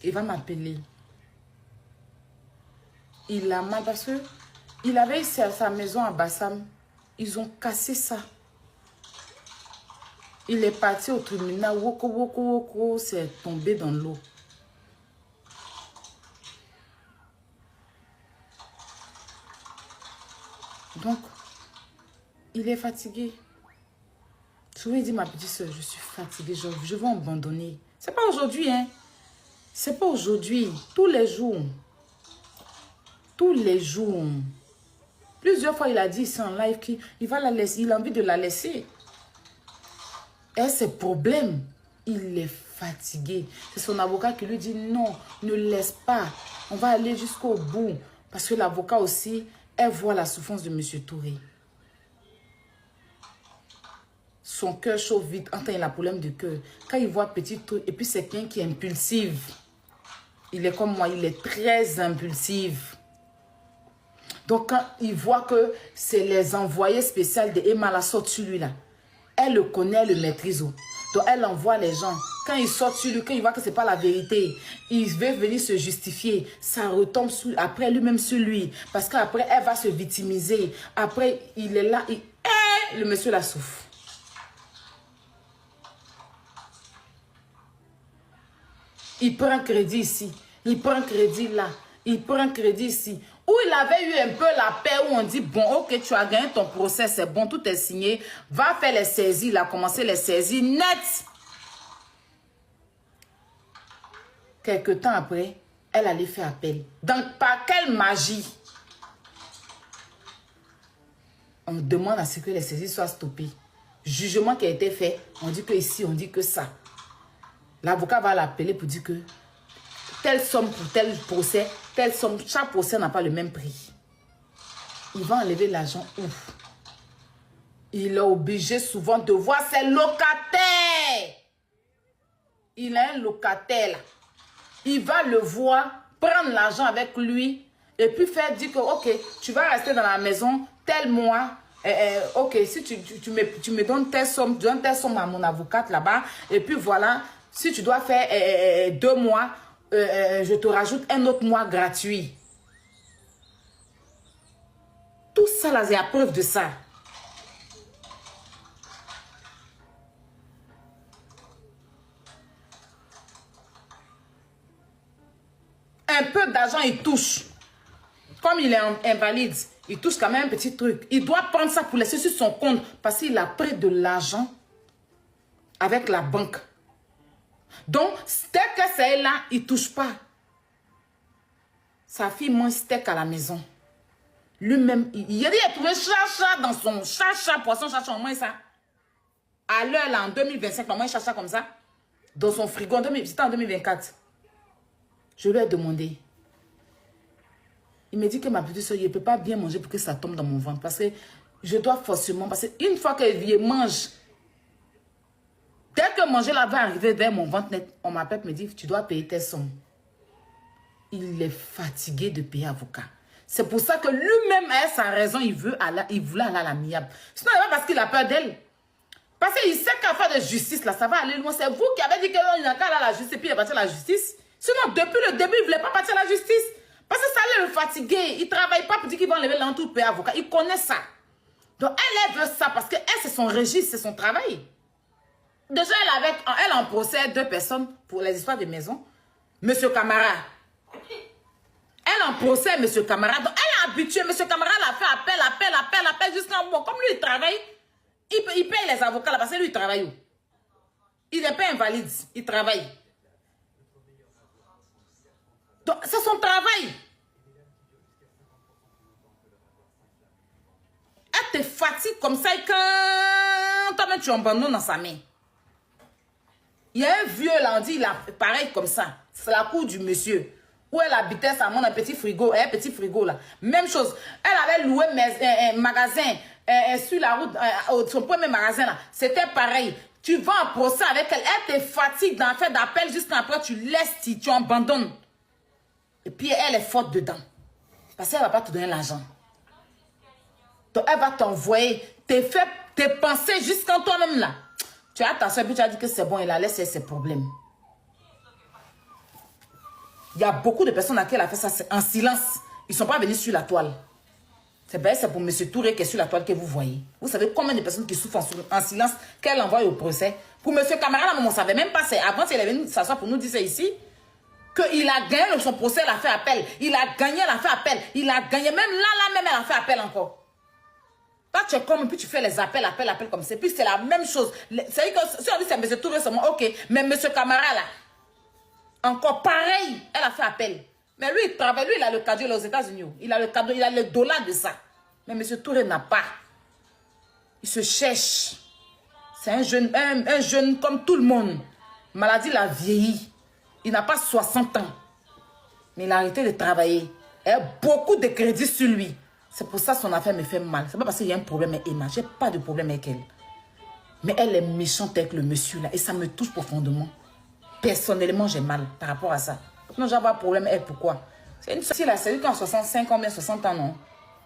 Il va m'appeler. Il a mal parce que il avait sa maison à Bassam. Ils ont cassé ça. Il est parti au tribunal. Woko, woko, woko, c'est tombé dans l'eau. Donc, il est fatigué. Souvent, il dit, ma petite soeur, je suis fatiguée, je vais abandonner. C'est pas aujourd'hui, hein. C'est pas aujourd'hui. Tous les jours. Tous les jours. Plusieurs fois, il a dit ici en live qu'il va la laisser. Il a envie de la laisser. Et ses problèmes, il est fatigué. C'est son avocat qui lui dit, non, ne laisse pas. On va aller jusqu'au bout. Parce que l'avocat aussi, elle voit la souffrance de M. Touré. Son cœur chauffe vite. Quand il a un problème de cœur. Quand il voit petit truc, et puis c'est quelqu'un qui est impulsif. Il est comme moi, il est très impulsif. Donc quand il voit que c'est les envoyés spéciaux de Emma la sorte sur lui là. Elle le connaît, elle le maîtrise. Donc elle envoie les gens. Quand il sort sur lui, quand il voit que ce n'est pas la vérité, il veut venir se justifier. Ça retombe après lui-même sur lui. Parce qu'après, elle va se victimiser. Après, il est là. Le monsieur la souffre. Il prend crédit ici. Il prend crédit là. Il prend crédit ici. Où il avait eu un peu la paix, où on dit, bon, ok, tu as gagné ton procès, c'est bon, tout est signé. Va faire les saisies, là, commencer les saisies net. Quelque temps après, elle allait faire appel. Donc, par quelle magie? On demande à ce que les saisies soient stoppées. Jugement qui a été fait, on dit que ici, on dit que ça. L'avocat va l'appeler pour dire que telle somme pour tel procès, telle somme, chaque procès n'a pas le même prix. Il va enlever l'argent où? Il est obligé souvent de voir ses locataires. Il a un locataire là. Il va le voir, prendre l'argent avec lui et puis faire dire que ok, tu vas rester dans la maison tel mois. Ok, si tu me donnes telle somme, tu donnes telle somme à mon avocate là-bas. Et puis voilà, si tu dois faire 2 mois, je te rajoute un autre mois gratuit. Tout ça là, c'est la preuve de ça. Un peu d'argent, il touche. Comme il est invalide, il touche quand même un petit truc. Il doit prendre ça pour laisser sur son compte parce qu'il a pris de l'argent avec la banque. Donc, dès que c'est là, il ne touche pas. Sa fille mange steak à la maison. Lui-même, il a trouvé chacha dans son chacha, poisson, chacha, on mange ça. À l'heure, là, en 2025, on mange chacha comme ça. Dans son frigo, c'était en 2024. Je lui ai demandé. Il me dit que ma petite soeur, je ne peux pas bien manger pour que ça tombe dans mon ventre. Parce que je dois forcément... Parce qu'une fois qu'il mange, dès que manger là va arriver vers mon ventre net, on m'appelle et me dit, tu dois payer tes sommes. Il est fatigué de payer avocat. C'est pour ça que lui-même a sa raison, il voulait aller à l'amiable. Sinon, il va parce qu'il a peur d'elle. Parce qu'il sait qu'à faire de justice, là, ça va aller loin. C'est vous qui avez dit qu'il n'a qu'à aller à la justice et puis il est parti à la justice. Sinon, depuis le début, il ne voulait pas partir à la justice. Parce que ça allait le fatiguer. Il ne travaille pas pour dire qu'il va enlever l'entour payer avocat. Il connaît ça. Donc, elle veut ça parce qu'elle, c'est son registre, c'est son travail. Déjà, elle en procès 2 personnes pour les histoires de maison. Monsieur Camara. Elle en procès, monsieur Camara. Donc, elle est habituée. Monsieur Camara l'a fait appel jusqu'à un moment. Comme lui, il travaille, il paye les avocats là parce que lui, il travaille où? Il n'est pas invalide. Il travaille. Donc, c'est son travail. Elle te fatigue comme ça et quand toi-même tu abandonnes dans sa main. Il y a un vieux là, on dit, il a pareil comme ça. C'est la cour du monsieur. Où elle habitait, ça monte un petit frigo. Un petit frigo là. Même chose. Elle avait loué un magasin sur la route, son premier magasin là. C'était pareil. Tu vas en procès avec elle. Elle te fatigue d'en faire d'appel jusqu'à après tu laisses, tu abandonnes. Et puis elle est forte dedans. Parce qu'elle ne va pas te donner l'argent. Donc elle va t'envoyer tes pensées jusqu'en toi-même là. Tu as ta soeur, puis tu as dit que c'est bon, elle a laissé ses problèmes. Il y a beaucoup de personnes à qui elle a fait ça en silence. Ils ne sont pas venus sur la toile. C'est pour M. Touré qui est sur la toile que vous voyez. Vous savez combien de personnes qui souffrent en silence qu'elle envoie au procès. Pour M. Camara, on ne savait même pas. Avant, il est venu s'asseoir pour nous dire ça ici. Qu'il a gagné son procès, elle a fait appel. Il a gagné, elle a fait appel. Il a gagné. Même là, même, elle a fait appel encore. Toi, tu es comme, puis tu fais les appels comme ça. Puis c'est la même chose. C'est-à-dire que si on dit c'est M. Touré seulement, ok. Mais M. Camara, là, encore pareil, elle a fait appel. Mais lui, il travaille, lui, il a le cadeau aux États-Unis. Il a le cadeau, il a le dollar de ça. Mais M. Touré n'a pas. Il se cherche. C'est un jeune comme tout le monde. Maladie l'a vieilli. Il n'a pas 60 ans. Mais il a arrêté de travailler. Il y a beaucoup de crédits sur lui. C'est pour ça que son affaire me fait mal. C'est pas parce qu'il y a un problème avec Emma. Je n'ai pas de problème avec elle. Mais elle est méchante avec le monsieur là. Et ça me touche profondément. Personnellement, j'ai mal par rapport à ça. Non, j'ai pas de problème avec elle. Pourquoi? C'est une société là. C'est lui qui a 65 ans, bien 60 ans, non?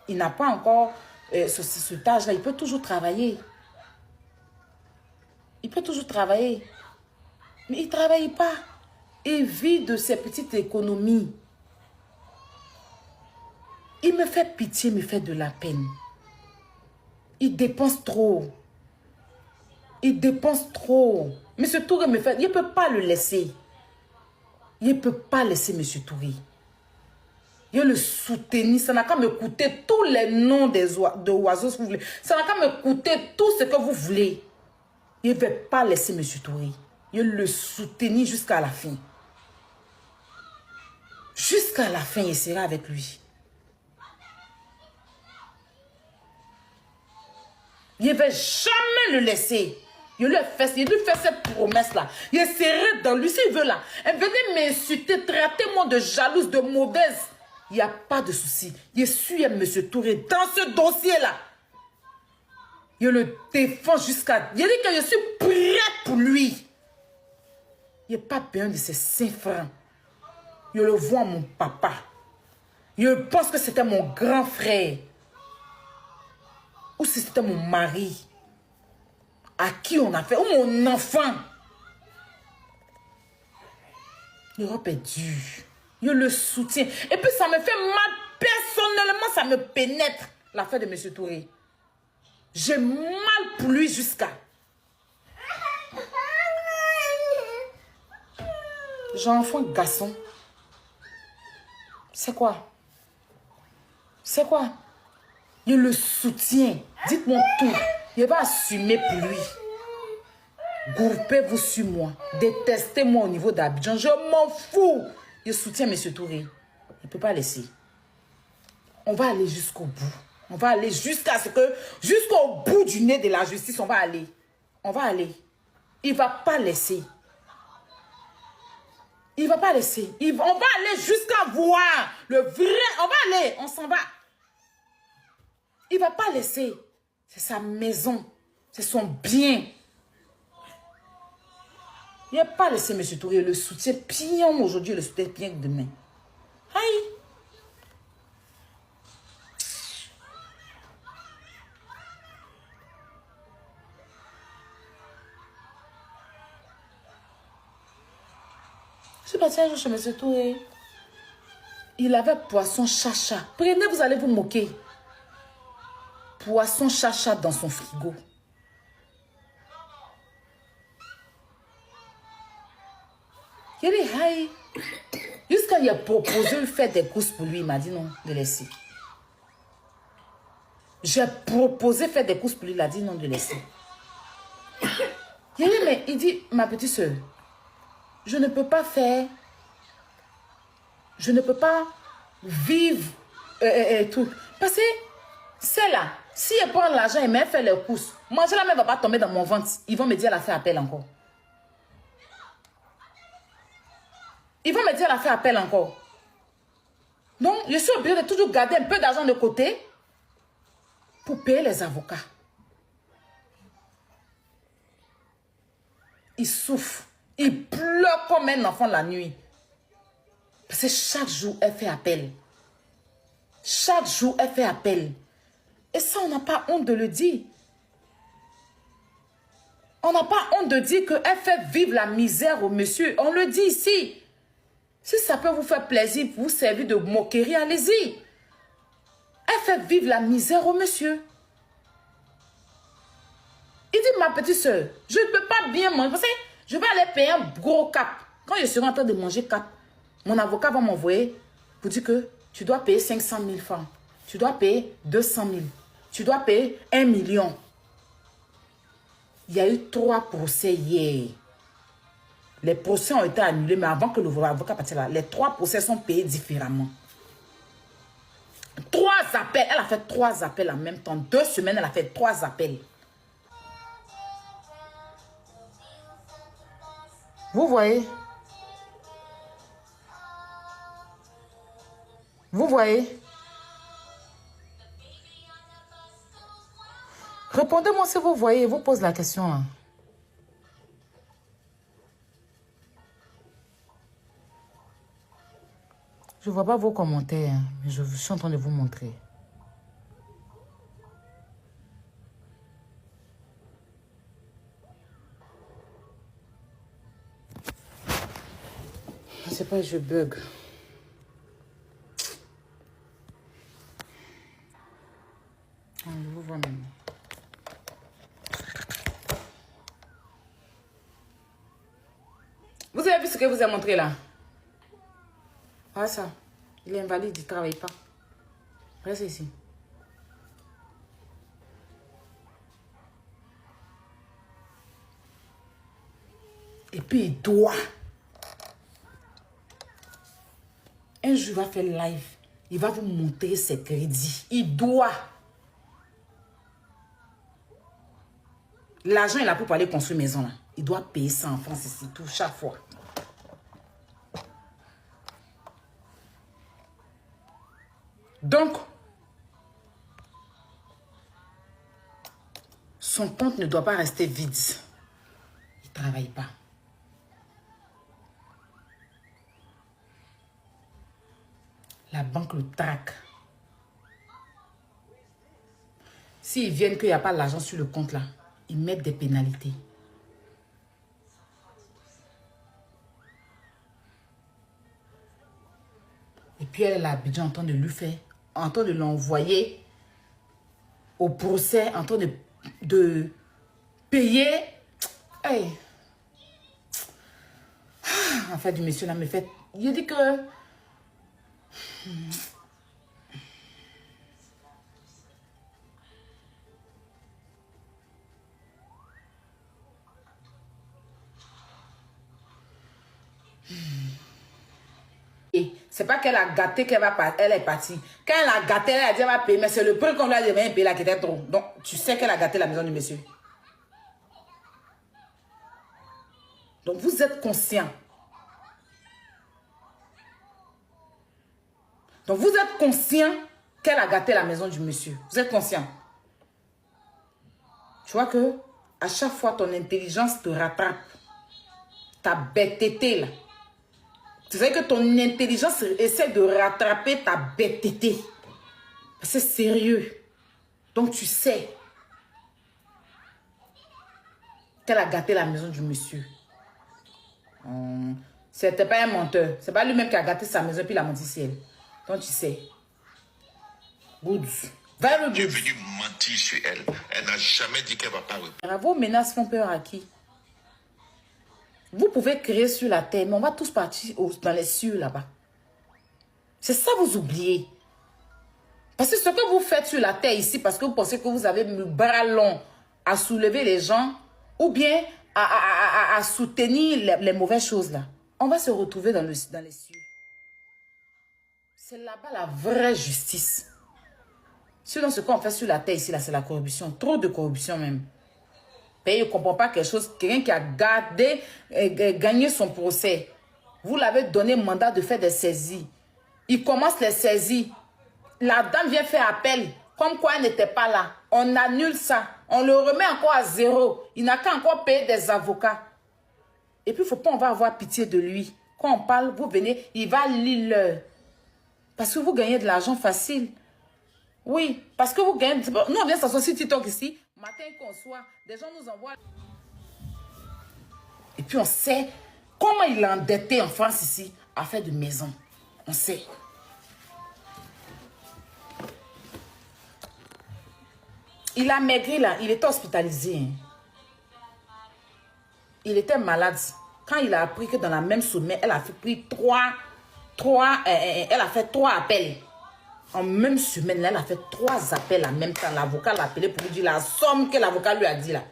Il n'a pas encore cet âge-là. Il peut toujours travailler. Il peut toujours travailler. Mais il ne travaille pas. Il vit de ses petites économies. Il me fait pitié, me fait de la peine. Il dépense trop. Il dépense trop. M. Touré me fait... Il ne peut pas le laisser. Il ne peut pas laisser M. Touré. Il le soutenir. Ça n'a qu'à me coûter tous les noms d'oiseaux si vous voulez. Ça n'a qu'à me coûter tout ce que vous voulez. Il ne veut pas laisser M. Touré. Il le soutenir jusqu'à la fin. Jusqu'à la fin, il sera avec lui. Il ne va jamais le laisser. Il lui fait cette promesse-là. Il est serré dans lui. S'il veut là, venez m'insulter, traitez-moi de jalouse, de mauvaise. Il n'y a pas de souci. Il suit M. Touré dans ce dossier-là. Il le défend jusqu'à... Il dit que je suis prête pour lui. Il n'y a pas besoin de ses 5 francs. Je le vois mon papa. Je pense que c'était mon grand frère. Ou si c'était mon mari. À qui on a fait. Ou mon enfant. L'Europe est dure. Je le soutiens. Et puis ça me fait mal. Personnellement, ça me pénètre. L'affaire de M. Touré. J'ai mal pour lui jusqu'à... J'ai un enfant garçon. C'est quoi? C'est quoi? Je le soutiens. Dites-moi tout. Il va assumer pour lui. Groupez-vous sur moi. Détestez-moi au niveau d'Abidjan. Je m'en fous. Je soutiens M. Touré. Il ne peut pas laisser. On va aller jusqu'au bout. On va aller jusqu'à ce que... Jusqu'au bout du nez de la justice, on va aller. On va aller. Il ne va pas laisser. Il ne va pas laisser. On va aller jusqu'à voir le vrai... On va aller. On s'en va. Il ne va pas laisser. C'est sa maison. C'est son bien. Il n'a pas laissé M. Touré. Le soutien pion aujourd'hui, le soutien pion demain. Aïe. Je suis partie un jour chez M. Touré. Il avait poisson chacha. Prenez, vous allez vous moquer. Poisson chacha dans son frigo. Il dit, aïe. Jusqu'à il a proposé de faire des courses pour lui, il m'a dit non, de laisser. J'ai proposé de faire des courses pour lui, il a dit non, de laisser. Il dit, mais il dit, ma petite soeur, je ne peux pas faire, je ne peux pas vivre tout. Parce que c'est là, si elle prend l'argent et elle fait les courses, manger la même va pas tomber dans mon ventre. Ils vont me dire, elle a fait appel encore. Ils vont me dire, elle a fait appel encore. Donc, je suis obligée de toujours garder un peu d'argent de côté pour payer les avocats. Il souffre. Il pleure comme un enfant la nuit. Parce que chaque jour, elle fait appel. Chaque jour, elle fait appel. Et ça, on n'a pas honte de le dire. On n'a pas honte de dire qu'elle fait vivre la misère au monsieur. On le dit ici. Si ça peut vous faire plaisir, vous servir de moquerie, allez-y. Elle fait vivre la misère au monsieur. Il dit, ma petite soeur, je ne peux pas bien manger. Parce que je vais aller payer un gros cap. Quand je serai en train de manger cap, mon avocat va m'envoyer pour dire que tu dois payer 500 000 francs. Tu dois payer 200 000. Tu dois payer 1 million. Il y a eu 3 procès hier. Les procès ont été annulés, mais avant que l'avocat parte là, les 3 procès sont payés différemment. 3 appels. Elle a fait 3 appels en même temps. 2 semaines, elle a fait 3 appels. Vous voyez? Vous voyez? Répondez-moi si vous voyez. Vous pose la question là. Je ne vois pas vos commentaires, mais je suis en train de vous montrer. Je ne sais pas, je bug. Je vous vois maintenant. Vous avez vu ce que je vous ai montré là? Ah ça, il est invalide, il ne travaille pas. Reste ici. Et puis il doit. Un jour, il va faire live. Il va vous montrer ses crédits. Il doit. L'argent, il a pour aller construire une maison là. Il doit payer ça en France ici, tout, chaque fois. Donc, son compte ne doit pas rester vide. Il ne travaille pas. La banque le traque. S'ils viennent qu'il n'y a pas l'argent sur le compte là, ils mettent des pénalités. Et puis elle a l'habitude en train de lui faire, en train de l'envoyer au procès, en train de payer. Hey. En fait, du monsieur là me fait. Il dit que. C'est pas qu'elle a gâté qu'elle va partir, elle est partie. Quand elle a gâté, elle a dit elle va payer, mais c'est le prix qu'on lui a dit payer là qui était trop. Donc, tu sais qu'elle a gâté la maison du monsieur. Donc, vous êtes conscient. Donc, vous êtes conscient qu'elle a gâté la maison du monsieur. Vous êtes conscient. Tu vois que à chaque fois, ton intelligence te rattrape. Ta bêteté là. Tu sais que ton intelligence essaie de rattraper ta bêteté. C'est sérieux. Donc tu sais qu'elle a gâté la maison du monsieur. C'était pas un menteur. C'est pas lui-même qui a gâté sa maison puis il a menti sur elle. Donc tu sais. Good. Tu es venu mentir sur elle. Elle n'a jamais dit qu'elle va pas répondre. Vos menaces font peur à qui? Vous pouvez créer sur la terre, mais on va tous partir dans les cieux là-bas. C'est ça vous oubliez. Parce que ce que vous faites sur la terre ici, parce que vous pensez que vous avez le bras long à soulever les gens, ou bien à soutenir les mauvaises choses là, on va se retrouver dans les cieux. C'est là-bas la vraie justice. Sinon, ce qu'on fait sur la terre ici, là, c'est la corruption. Trop de corruption même. Mais il ne comprend pas quelque chose. Quelqu'un qui a gagné son procès. Vous l'avez donné mandat de faire des saisies. Il commence les saisies. La dame vient faire appel. Comme quoi elle n'était pas là. On annule ça. On le remet encore à 0. Il n'a qu'à encore payer des avocats. Et puis, il ne faut pas, on va avoir pitié de lui. Quand on parle, vous venez, il va lire. Parce que vous gagnez de l'argent facile. Oui, parce que vous gagnez. Nous, on vient s'asseoir sur TikTok ici. Matin qu'on soit, des gens nous envoient. Et puis, on sait comment il est endetté en France ici. Affaire de maison. On sait. Il a maigri là. Il était hospitalisé. Hein. Il était malade. Quand il a appris que dans la même semaine, elle a pris elle a fait 3 appels. En même semaine, là, elle a fait 3 appels en même temps. L'avocat l'a appelé pour lui dire la somme que l'avocat lui a dit là.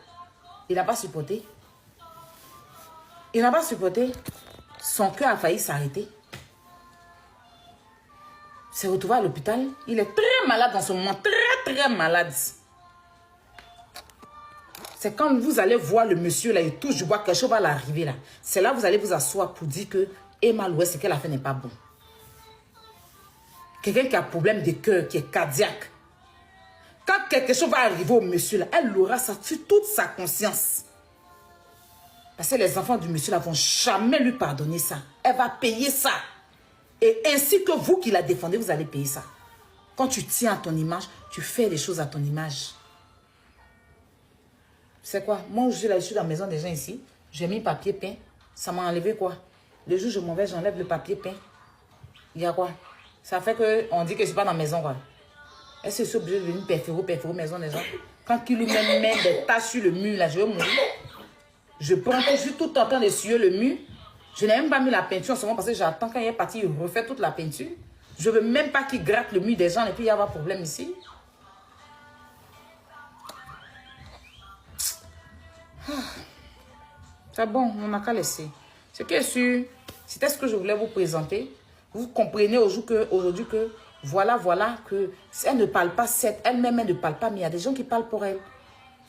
Il n'a pas supporté. Il n'a pas supporté. Son cœur a failli s'arrêter. Il s'est retrouvé à l'hôpital. Il est très malade en ce moment. Très, très malade. C'est quand vous allez voir le monsieur là, il touche du bois, quelque chose va l'arriver là. C'est là que vous allez vous asseoir pour dire que Emma Louest, ce qu'elle a fait n'est pas bon. Quelqu'un qui a un problème de cœur, qui est cardiaque. Quand quelque chose va arriver au monsieur là, elle aura ça sur toute sa conscience. Parce que les enfants du monsieur là vont jamais lui pardonner ça. Elle va payer ça. Et ainsi que vous qui la défendez, vous allez payer ça. Quand tu tiens à ton image, tu fais les choses à ton image. C'est quoi? Moi, je suis dans la maison des gens ici. J'ai mis papier peint. Ça m'a enlevé quoi? Le jour où je m'en vais, j'enlève le papier peint. Il y a quoi? Ça fait qu'on dit que je ne suis pas dans la maison quoi. Est-ce que je suis obligé de venir perforer maison des gens? Quand il lui met des taches sur le mur là, je vais mourir. Je prends, je suis tout en train de suer le mur. Je n'ai même pas mis la peinture en ce moment parce que j'attends quand il est parti, il refait toute la peinture. Je ne veux même pas qu'il gratte le mur des gens et puis il y avoir problème ici. C'est bon, on n'a qu'à laisser. Ce qui est sûr, c'était ce que je voulais vous présenter. Vous comprenez aujourd'hui que voilà, que elle ne parle pas, elle-même, elle ne parle pas, mais il y a des gens qui parlent pour elle.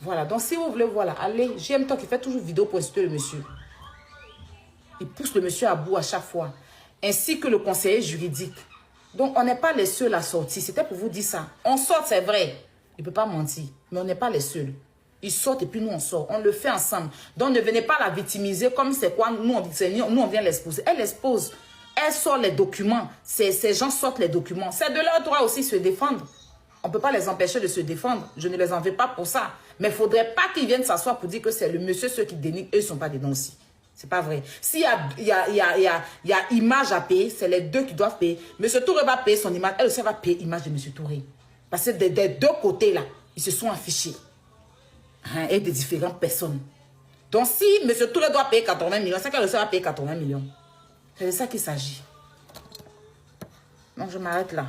Voilà, donc si vous voulez, voilà, allez, j'aime toi qui fait toujours vidéo pour insulter le monsieur. Il pousse le monsieur à bout à chaque fois, ainsi que le conseiller juridique. Donc, on n'est pas les seuls à sortir. C'était pour vous dire ça. On sort, c'est vrai. Il ne peut pas mentir, mais on n'est pas les seuls. Ils sortent et puis nous, on sort. On le fait ensemble. Donc, ne venez pas la victimiser comme c'est quoi. Nous, on vient l'exposer. Elle l'expose. Elle sort les documents. Ces gens sortent les documents. C'est de leur droit aussi de se défendre. On ne peut pas les empêcher de se défendre. Je ne les en veux pas pour ça. Mais il ne faudrait pas qu'ils viennent s'asseoir pour dire que c'est le monsieur, ceux qui dénigrent. Eux, ils ne sont pas dedans aussi. C'est pas vrai. S'il y a image à payer, c'est les deux qui doivent payer. Monsieur Touré va payer son image. Elle aussi va payer l'image de Monsieur Touré. Parce que des deux côtés, là, ils se sont affichés. Hein, et de différentes personnes. Donc, si Monsieur Touré doit payer 80 millions, c'est qu'elle aussi va payer 80 millions. C'est de ça qu'il s'agit. Donc, je m'arrête là.